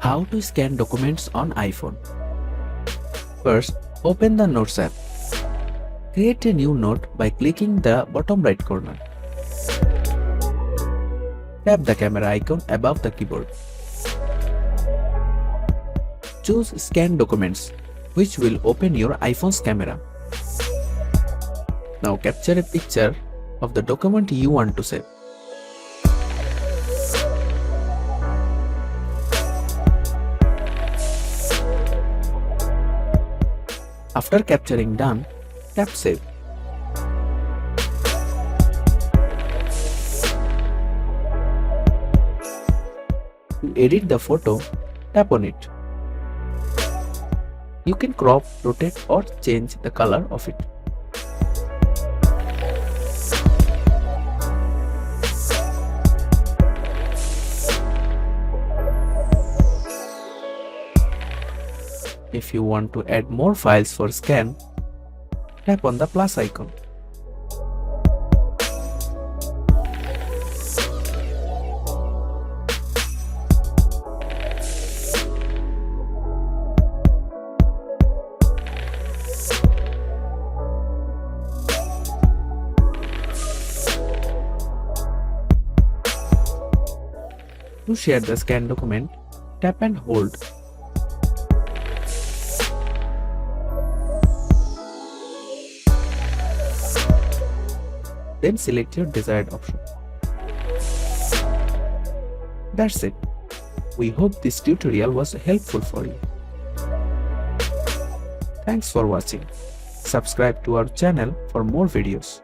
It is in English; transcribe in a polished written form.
How to scan documents on iPhone. First, open the Notes app. Create a new note by clicking the bottom right corner. Tap the camera icon above the keyboard. Choose Scan Documents, which will open your iPhone's camera. Now capture a picture of the document you want to save. After capturing done, tap Save. To edit the photo, tap on it. You can crop, rotate or change the color of it. If you want to add more files for scan, tap on the plus icon. To share the scan document, tap and hold. Then select your desired option. That's it. We hope this tutorial was helpful for you. Thanks for watching. Subscribe to our channel for more videos.